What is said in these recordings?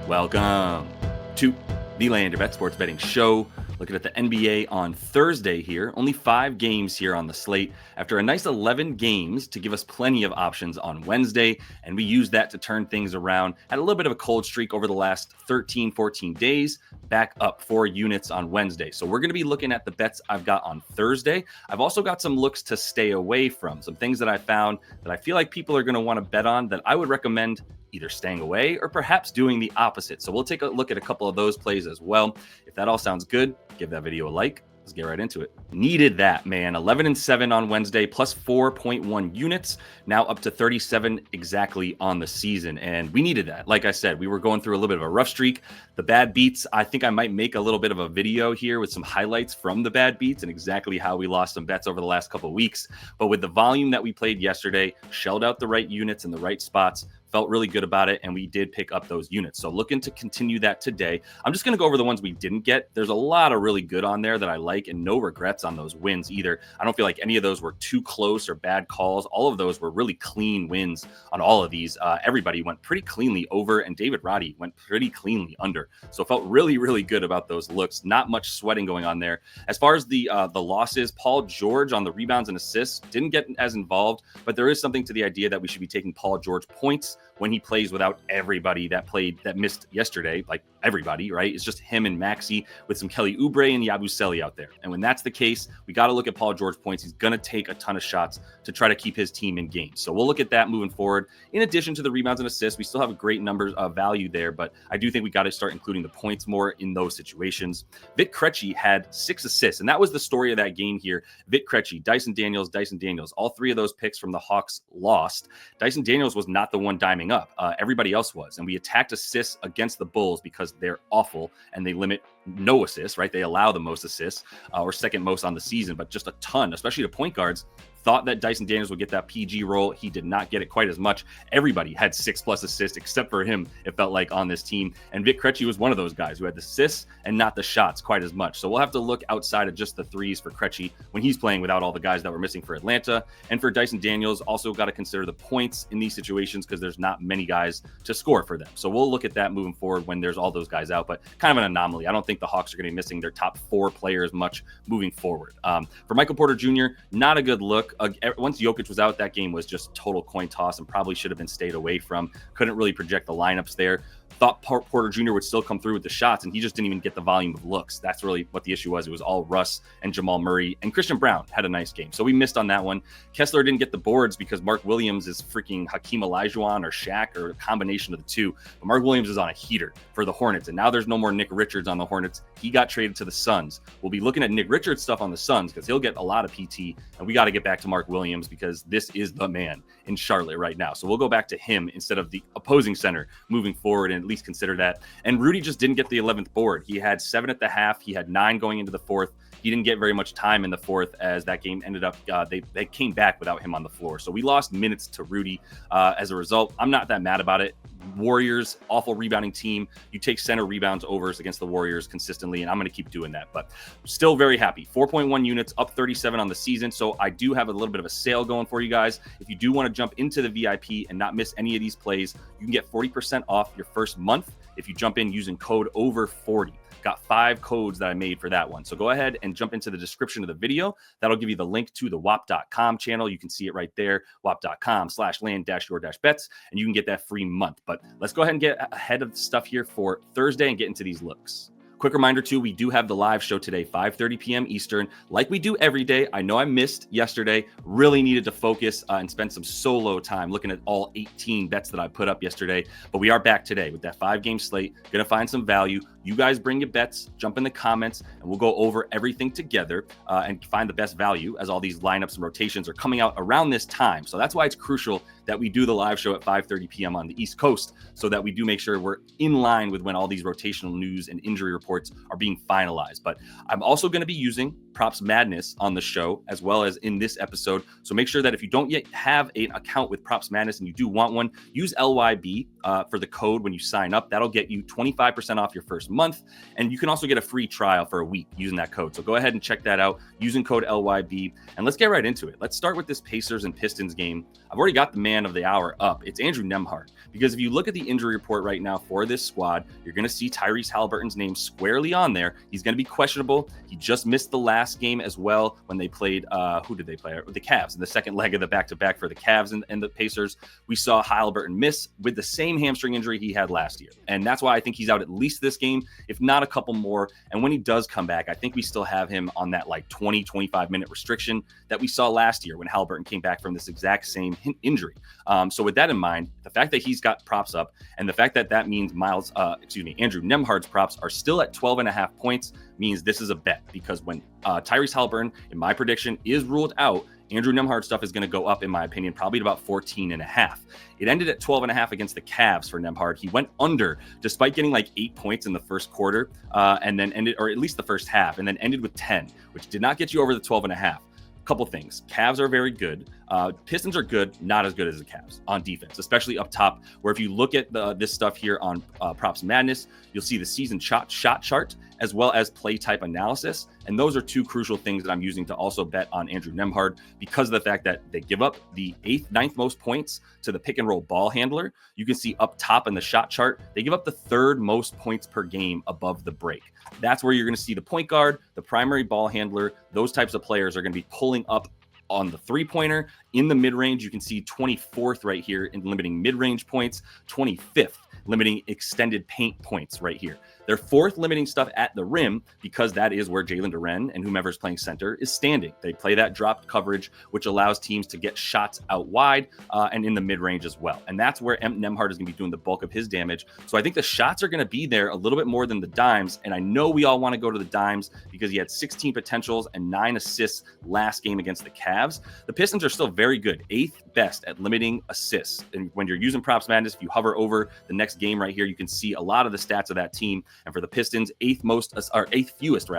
Welcome to the Land of Bet Sports Betting Show. Looking at the NBA on Thursday here. Only 5 games here on the slate after a nice 11 games to give us plenty of options on Wednesday. And we used that to turn things around. Had a little bit of a cold streak over the last 13, 14 days. Back up 4 units on Wednesday. So we're going to be looking at the bets I've got on Thursday. I've also got some looks to stay away from. Some things that I found that I feel like people are going to want to bet on that I would recommend either staying away or perhaps doing the opposite. So we'll take a look at a couple of those plays as well. If that all sounds good, give that video a like. Let's get right into it. Needed that, man. 11-7 on Wednesday, plus 4.1 units. Now up to 37 exactly on the season. And we needed that. Like I said, we were going through a little bit of a rough streak. The bad beats, I think I might make a little bit of a video here with some highlights from the bad beats and exactly how we lost some bets over the last couple of weeks. But with the volume that we played yesterday, shelled out the right units in the right spots, felt really good about it, and we did pick up those units. So looking to continue that today. I'm just going to go over the ones we didn't get. There's a lot of really good on there that I like, and no regrets on those wins either. I don't feel like any of those were too close or bad calls. All of those were really clean wins on all of these. Everybody went pretty cleanly over, and David Roddy went pretty cleanly under. So felt really, really good about those looks. Not much sweating going on there. As far as the losses, Paul George on the rebounds and assists didn't get as involved, but there is something to the idea that we should be taking Paul George points when he plays without everybody that missed yesterday, like everybody, right? It's just him and Maxey with some Kelly Oubre and Yabusele out there. And when that's the case, we got to look at Paul George points. He's going to take a ton of shots to try to keep his team in games. So we'll look at that moving forward. In addition to the rebounds and assists, we still have a great numbers of value there, but I do think we got to start including the points more in those situations. Vic Krejci had 6 assists, and that was the story of that game here. Vic Krejci, Dyson Daniels, all 3 of those picks from the Hawks lost. Dyson Daniels was not the one diming up. Everybody else was. And we attacked assists against the Bulls because they're awful and they limit no assists, right? They allow the most assists or second most on the season, but just a ton, especially to point guards. Thought that Dyson Daniels would get that PG role. He did not get it quite as much. Everybody had 6+ assists except for him, it felt like, on this team. And Vic Krejci was one of those guys who had the assists and not the shots quite as much. So we'll have to look outside of just the threes for Krejci when he's playing without all the guys that were missing for Atlanta. And for Dyson Daniels, also got to consider the points in these situations because there's not many guys to score for them. So we'll look at that moving forward when there's all those guys out, but kind of an anomaly. I don't think the Hawks are going to be missing their top 4 players much moving forward. For Michael Porter Jr., not a good look. Once Jokic was out, that game was just total coin toss and probably should have been stayed away from. Couldn't really project the lineups there. Thought Porter Jr. would still come through with the shots, and he just didn't even get the volume of looks. That's really what the issue was. It was all Russ and Jamal Murray, and Christian Brown had a nice game. So we missed on that one. Kessler didn't get the boards because Mark Williams is freaking Hakeem Olajuwon or Shaq or a combination of the two. But Mark Williams is on a heater for the Hornets, and now there's no more Nick Richards on the Hornets. He got traded to the Suns. We'll be looking at Nick Richards stuff on the Suns because he'll get a lot of PT, and we got to get back to Mark Williams because this is the man in Charlotte right now. So we'll go back to him instead of the opposing center moving forward and at least consider that. And Rudy just didn't get the 11th board. He had 7 at the half. He had 9 going into the 4th. He didn't get very much time in the 4th as that game ended up, they came back without him on the floor. So we lost minutes to Rudy as a result. I'm not that mad about it. Warriors, awful rebounding team. You take center rebounds overs against the Warriors consistently, and I'm going to keep doing that. But still very happy. 4.1 units, up 37 on the season. So I do have a little bit of a sale going for you guys. If you do want to jump into the VIP and not miss any of these plays, you can get 40% off your first month if you jump in using code OVER40. Got 5 codes that I made for that one. So go ahead and jump into the description of the video. That'll give you the link to the WAP.com channel. You can see it right there, WAP.com/land-your-bets, and you can get that free month. But let's go ahead and get ahead of stuff here for Thursday and get into these looks. Quick reminder, too, we do have the live show today, 5:30 p.m. Eastern, like we do every day. I know I missed yesterday. Really needed to focus and spend some solo time looking at all 18 bets that I put up yesterday. But we are back today with that 5-game slate. Going to find some value. You guys bring your bets, jump in the comments, and we'll go over everything together and find the best value as all these lineups and rotations are coming out around this time. So that's why it's crucial that we do the live show at 5:30 p.m. on the East Coast so that we do make sure we're in line with when all these rotational news and injury reports are being finalized. But I'm also going to be using Props Madness on the show as well as in this episode. So make sure that if you don't yet have an account with Props Madness and you do want one, use LYB for the code when you sign up. That'll get you 25% off your first first month. And you can also get a free trial for a week using that code. So go ahead and check that out using code LYB. And let's get right into it. Let's start with this Pacers and Pistons game. I've already got the man of the hour up. It's Andrew Nembhard. Because if you look at the injury report right now for this squad, you're going to see Tyrese Halliburton's name squarely on there. He's going to be questionable. He just missed the last game as well when they played, who did they play? The Cavs in the second leg of the back-to-back for the Cavs and the Pacers. We saw Halliburton miss with the same hamstring injury he had last year. And that's why I think he's out at least this game, if not a couple more. And when he does come back, I think we still have him on that like 20, 25-minute restriction that we saw last year when Halliburton came back from this exact same injury. So with that in mind, the fact that he's got props up and the fact that that means Andrew Nembhard's props are still at 12.5 points means this is a bet, because when Tyrese Halliburton, in my prediction, is ruled out, Andrew Nembhard stuff is going to go up, in my opinion, probably to about 14.5. It ended at 12.5 against the Cavs for Nembhard. He went under despite getting like 8 points in the first quarter and then ended, or at least the first half, and then ended with 10, which did not get you over the 12.5. Couple things. Cavs are very good. Pistons are good, not as good as the Cavs on defense, especially up top, where if you look at this stuff here on Props Madness, you'll see the season shot chart as well as play type analysis. And those are two crucial things that I'm using to also bet on Andrew Nembhard, because of the fact that they give up the 9th most points to the pick and roll ball handler. You can see up top in the shot chart, they give up the 3rd most points per game above the break. That's where you're going to see the point guard, the primary ball handler. Those types of players are going to be pulling up on the three-pointer. In the mid-range, you can see 24th right here in limiting mid-range points, 25th limiting extended paint points right here. They're 4th limiting stuff at the rim, because that is where Jalen Durant and whomever's playing center is standing. They play that dropped coverage, which allows teams to get shots out wide and in the mid-range as well. And that's where Nembhard is going to be doing the bulk of his damage. So I think the shots are going to be there a little bit more than the dimes. And I know we all want to go to the dimes because he had 16 potentials and 9 assists last game against the Cavs. The Pistons are still very good, 8th best at limiting assists. And when you're using Props Madness, if you hover over the next game right here, you can see a lot of the stats of that team. And for the Pistons, 8th fewest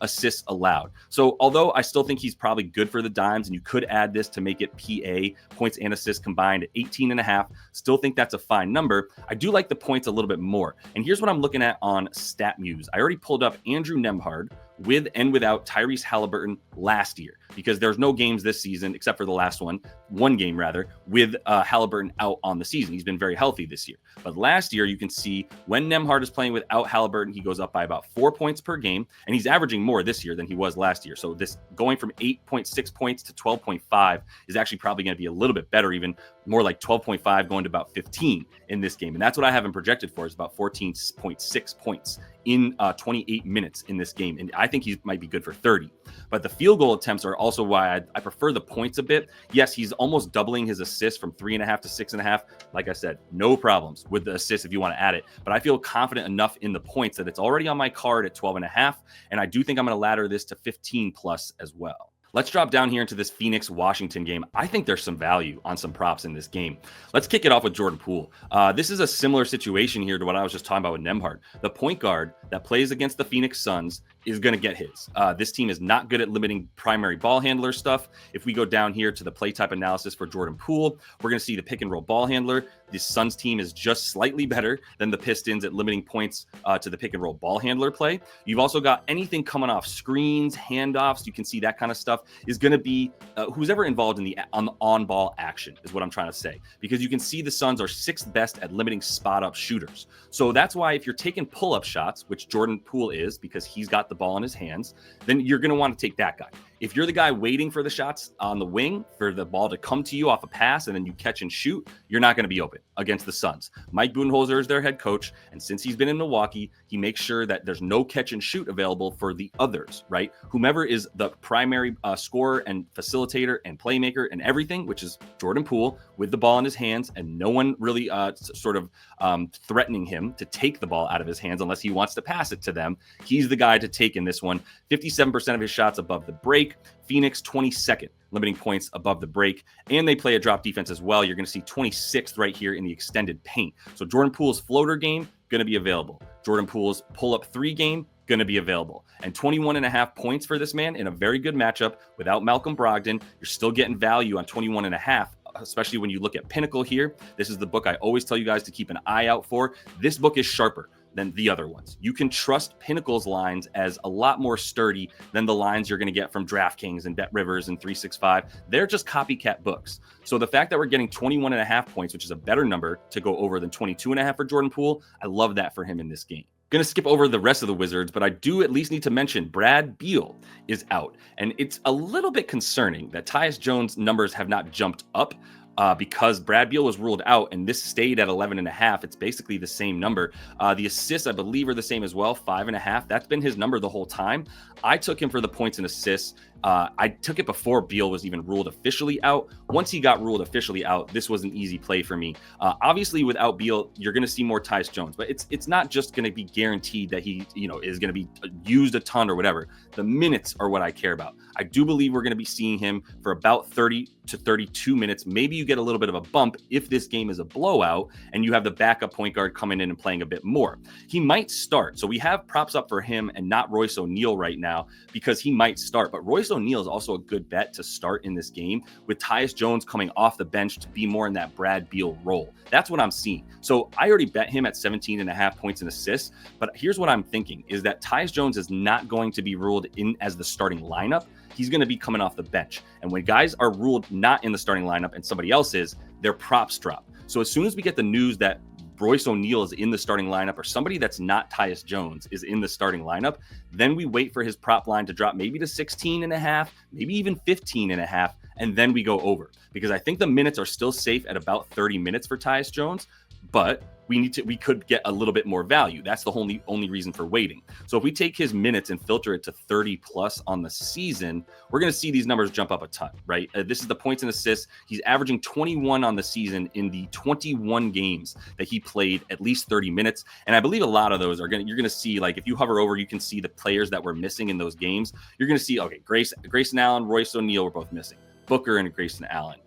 assists allowed. So although I still think he's probably good for the dimes, and you could add this to make it PA, points and assists combined at 18.5, still think that's a fine number. I do like the points a little bit more. And here's what I'm looking at on StatMuse. I already pulled up Andrew Nembhard with and without Tyrese Halliburton last year, because there's no games this season except for the last one game rather, with Halliburton out on the season. He's been very healthy this year. But last year, you can see when Nembhard is playing without Halliburton, he goes up by about 4 points per game, and he's averaging more this year than he was last year. So this going from 8.6 points to 12.5 is actually probably going to be a little bit better, even more like 12.5 going to about 15 in this game. And that's what I have him projected for, is about 14.6 points in 28 minutes in this game. And I think he might be good for 30. But the field goal attempts are also why I prefer the points a bit. Yes, he's almost doubling his assists from 3.5 to 6.5. Like I said, no problems with the assists if you want to add it. But I feel confident enough in the points that it's already on my card at 12.5. And I do think I'm going to ladder this to 15 plus as well. Let's drop down here into this Phoenix-Washington game. I think there's some value on some props in this game. Let's kick it off with Jordan Poole. This is a similar situation here to what I was just talking about with Nembhard. The point guard that plays against the Phoenix Suns is going to get his. This team is not good at limiting primary ball handler stuff. If we go down here to the play type analysis for Jordan Poole, we're going to see the pick and roll ball handler. The Suns team is just slightly better than the Pistons at limiting points to the pick and roll ball handler play. You've also got anything coming off screens, handoffs. You can see that kind of stuff is going to be who's ever involved in the on-ball action is what I'm trying to say, because you can see the Suns are 6th best at limiting spot-up shooters. So that's why if you're taking pull-up shots, which Jordan Poole is because he's got the ball in his hands, then you're going to want to take that guy. If you're the guy waiting for the shots on the wing for the ball to come to you off a pass and then you catch and shoot, you're not going to be open against the Suns. Mike Budenholzer is their head coach, and since he's been in Milwaukee, he makes sure that there's no catch and shoot available for the others, right? Whomever is the primary scorer and facilitator and playmaker and everything, which is Jordan Poole with the ball in his hands and no one really threatening him to take the ball out of his hands unless he wants to pass it to them. He's the guy to take in this one. 57% of his shots above the break. Phoenix 22nd, limiting points above the break, and they play a drop defense as well. You're going to see 26th right here in the extended paint. So Jordan Poole's floater game, going to be available. Jordan Poole's pull-up 3 game, going to be available. And 21.5 points for this man in a very good matchup without Malcolm Brogdon. You're still getting value on 21.5, especially when you look at Pinnacle here. This is the book I always tell you guys to keep an eye out for. This book is sharper. than the other ones. You can trust Pinnacle's lines as a lot more sturdy than the lines you're going to get from DraftKings and BetRivers and 365. They're just copycat books. So the fact that we're getting 21.5 points, which is a better number to go over than 22.5 for Jordan Poole, I love that for him in this game. Going to skip over the rest of the Wizards, but I do at least need to mention Brad Beal is out. And it's a little bit concerning that Tyus Jones' numbers have not jumped up because Brad Beal was ruled out and this stayed at 11.5. It's basically the same number. The assists, I believe, are the same as well, 5.5. That's been his number the whole time. I took him for the points and assists. I took it before Beal was even ruled officially out. Once he got ruled officially out, this was an easy play for me. Obviously, without Beal, you're going to see more Tyus Jones, but it's not just going to be guaranteed that he, is going to be used a ton or whatever. The minutes are what I care about. I do believe we're going to be seeing him for about 30 to 32 minutes. Maybe you get a little bit of a bump if this game is a blowout and you have the backup point guard coming in and playing a bit more. He might start. So we have props up for him and not Royce O'Neal right now because he might start. But Royce O'Neal is also a good bet to start in this game with Tyus Jones coming off the bench to be more in that Brad Beal role. That's what I'm seeing. So I already bet him at 17.5 points and assists. But here's what I'm thinking is that Tyus Jones is not going to be ruled in as the starting lineup. He's going to be coming off the bench. And when guys are ruled not in the starting lineup and somebody else is, their props drop. So as soon as we get the news that Royce O'Neal is in the starting lineup or somebody that's not Tyus Jones is in the starting lineup, then we wait for his prop line to drop maybe to 16.5, maybe even 15.5, and then we go over. Because I think the minutes are still safe at about 30 minutes for Tyus Jones, but we could get a little bit more value. That's the only reason for waiting. So if we take his minutes and filter it to 30 plus on the season, we're going to see these numbers jump up a ton, right? This is the points and assists. He's averaging 21 on the season in the 21 games that he played at least 30 minutes. And I believe a lot of those you're going to see, like if you hover over, you can see the players that were missing in those games. You're going to see, okay, Grayson Allen, Royce O'Neal were both missing. Booker and Grayson Allen.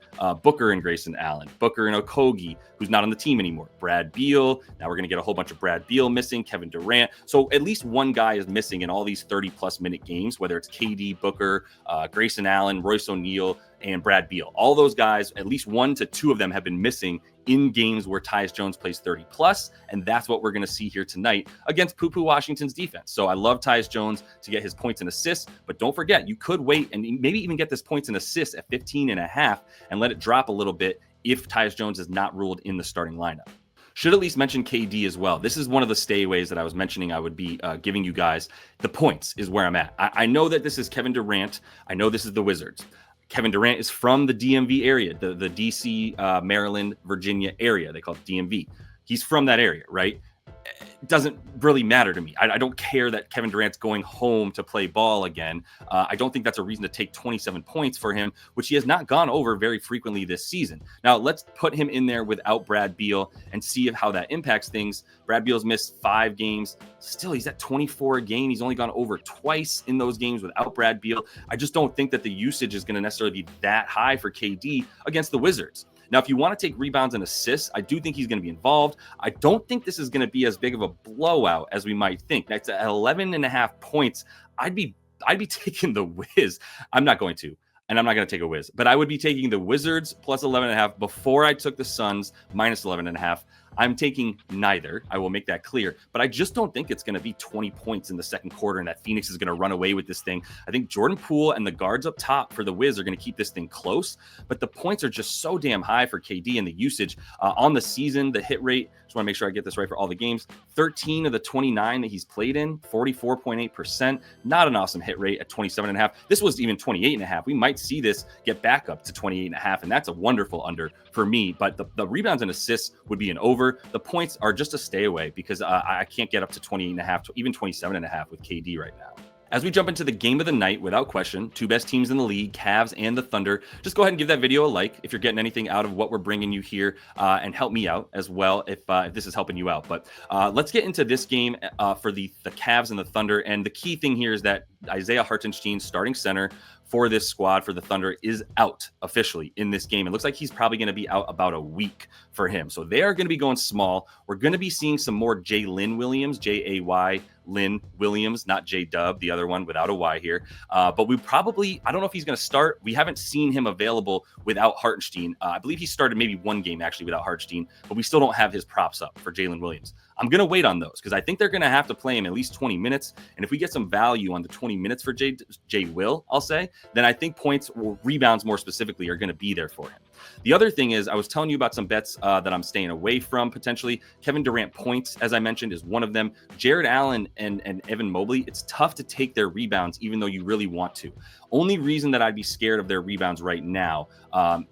Booker and Grayson Allen, Booker and Okogie, who's not on the team anymore, Brad Beal. Now we're going to get a whole bunch of Brad Beal missing, Kevin Durant. So at least one guy is missing in all these 30-plus minute games, whether it's KD, Booker, Grayson Allen, Royce O'Neal, and Brad Beal. All those guys, at least 1 to 2 of them have been missing in games where Tyus Jones plays 30-plus, and that's what we're going to see here tonight against Poo-Poo Washington's defense. So I love Tyus Jones to get his points and assists, but don't forget, you could wait and maybe even get this points and assists at 15.5 and let it drop a little bit if Tyus Jones is not ruled in the starting lineup. Should at least mention KD as well. This is one of the stayaways that I was mentioning I would be giving you guys. The points is where I'm at. I know that this is Kevin Durant. I know this is the Wizards. Kevin Durant is from the DMV area, the DC, Maryland, Virginia area. They call it DMV. He's from that area, right? It doesn't really matter to me. I don't care that Kevin Durant's going home to play ball again. I don't think that's a reason to take 27 points for him, which he has not gone over very frequently this season. Now, let's put him in there without Brad Beal and see how that impacts things. Brad Beal's missed 5 games. Still, he's at 24 a game. He's only gone over twice in those games without Brad Beal. I just don't think that the usage is going to necessarily be that high for KD against the Wizards. Now, if you want to take rebounds and assists, I do think he's going to be involved. I don't think this is going to be as big of a blowout as we might think. That's at 11.5 points. I'd be taking the Wiz. I'm not going to, and I'm not going to take a Wiz, but I would be taking the Wizards plus 11.5 before I took the Suns minus 11.5. I'm taking neither. I will make that clear. But I just don't think it's going to be 20 points in the second quarter and that Phoenix is going to run away with this thing. I think Jordan Poole and the guards up top for the Wiz are going to keep this thing close. But the points are just so damn high for KD and the usage. On the season, the hit rate, just want to make sure I get this right for all the games, 13 of the 29 that he's played in, 44.8%. Not an awesome hit rate at 27.5. This was even 28.5. We might see this get back up to 28.5, and that's a wonderful under for me. But the rebounds and assists would be an over. The points are just a stay away because I can't get up to 28.5, even 27.5 with KD right now. As we jump into the game of the night, without question, 2 best teams in the league, Cavs and the Thunder. Just go ahead and give that video a like if you're getting anything out of what we're bringing you here, and help me out as well if this is helping you out. But let's get into this game for the Cavs and the Thunder. And the key thing here is that Isaiah Hartenstein, starting center for this squad for the Thunder, is out officially in this game. It looks like he's probably going to be out about a week for him. So they are going to be going small. We're going to be seeing some more Jalen Williams, Jay Jalen Williams, not J-Dub, the other one without a Y here. But we probably, I don't know if he's going to start. We haven't seen him available without Hartenstein. I believe he started maybe one game actually without Hartenstein, but we still don't have his props up for Jalen Williams. I'm going to wait on those because I think they're going to have to play him at least 20 minutes. And if we get some value on the 20 minutes for J Will, I'll say, then I think points or rebounds more specifically are going to be there for him. The other thing is I was telling you about some bets that I'm staying away from potentially. Kevin Durant points, as I mentioned, is one of them. Jared Allen and Evan Mobley, it's tough to take their rebounds even though you really want to. Only reason that I'd be scared of their rebounds right now,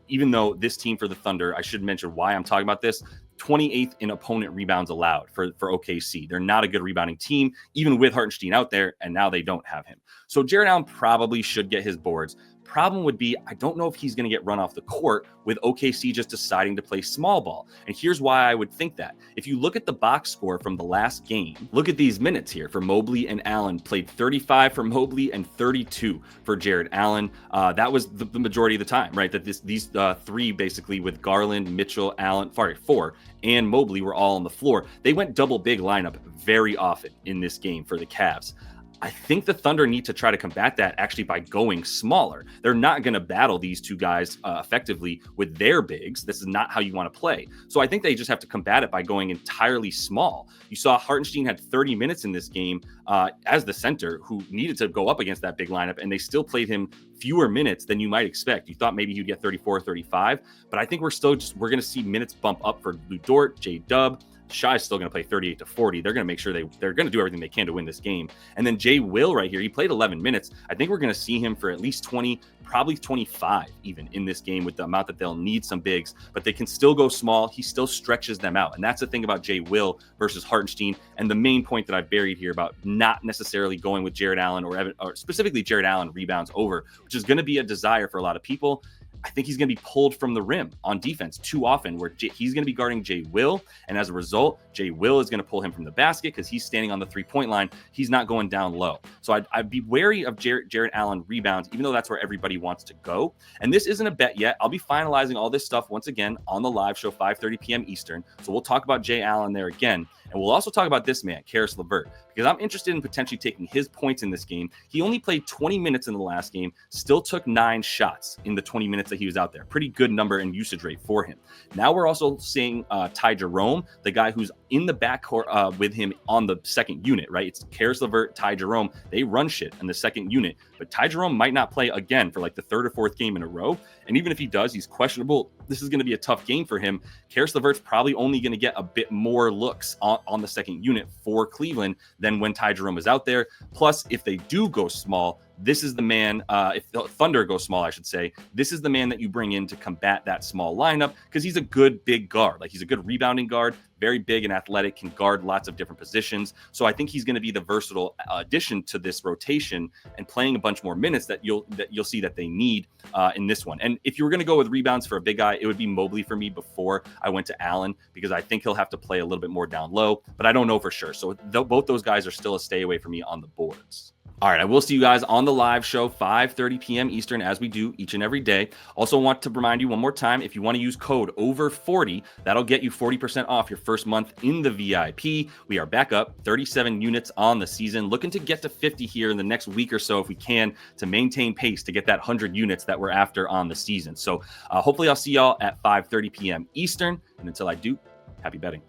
even though this team for the Thunder, I should mention why I'm talking about this, 28th in opponent rebounds allowed for OKC. They're not a good rebounding team, even with Hartenstein out there, and now they don't have him. So Jared Allen probably should get his boards. Problem would be, I don't know if he's going to get run off the court with OKC just deciding to play small ball. And here's why I would think that. If you look at the box score from the last game, look at these minutes here for Mobley and Allen. Played 35 for Mobley and 32 for Jared Allen. That was the majority of the time, right? That these three basically with Garland, Mitchell, Allen, four, and Mobley were all on the floor. They went double big lineup very often in this game for the Cavs. I think the Thunder need to try to combat that actually by going smaller. They're not going to battle these two guys effectively with their bigs. This is not how you want to play. So I think they just have to combat it by going entirely small. You saw Hartenstein had 30 minutes in this game as the center who needed to go up against that big lineup, and they still played him fewer minutes than you might expect. You thought maybe he'd get 34, 35, but I think we're going to see minutes bump up for Lu Dort, J-Dub. Shai's still going to play 38 to 40. They're going to make sure they're going to do everything they can to win this game. And then J Will right here, he played 11 minutes. I think we're going to see him for at least 20, probably 25 even in this game with the amount that they'll need some bigs, but they can still go small. He still stretches them out. And that's the thing about J Will versus Hartenstein. And the main point that I've buried here about not necessarily going with Jared Allen or specifically Jared Allen rebounds over, which is going to be a desire for a lot of people. I think he's going to be pulled from the rim on defense too often where he's going to be guarding J Will. And as a result, J Will is going to pull him from the basket because he's standing on the 3-point line. He's not going down low. So I'd be wary of Jared Allen rebounds, even though that's where everybody wants to go. And this isn't a bet yet. I'll be finalizing all this stuff once again on the live show, 5:30 p.m. Eastern. So we'll talk about Jay Allen there again. And we'll also talk about this man, Caris LeVert, because I'm interested in potentially taking his points in this game. He only played 20 minutes in the last game, still took 9 shots in the 20 minutes that he was out there. Pretty good number and usage rate for him. Now we're also seeing Ty Jerome, the guy who's in the backcourt with him on the second unit, right? It's Caris LeVert, Ty Jerome. They run shit in the second unit, but Ty Jerome might not play again for like the third or fourth game in a row. And even if he does, he's questionable. This is going to be a tough game for him. Caris LeVert's probably only going to get a bit more looks on the second unit for Cleveland than when Ty Jerome is out there. Plus, if they do go small, this is the man, if the Thunder go small, I should say, this is the man that you bring in to combat that small lineup because he's a good big guard. Like he's a good rebounding guard, very big and athletic, can guard lots of different positions. So I think he's going to be the versatile addition to this rotation and playing a bunch more minutes that you'll see that they need in this one. And if you were going to go with rebounds for a big guy, it would be Mobley for me before I went to Allen because I think he'll have to play a little bit more down low, but I don't know for sure. So both those guys are still a stay away for me on the boards. All right, I will see you guys on the live show, 5:30 p.m. Eastern, as we do each and every day. Also want to remind you one more time, if you want to use code OVER40, that'll get you 40% off your first month in the VIP. We are back up 37 units on the season, looking to get to 50 here in the next week or so if we can to maintain pace to get that 100 units that we're after on the season. So hopefully I'll see y'all at 5:30 p.m. Eastern. And until I do, happy betting.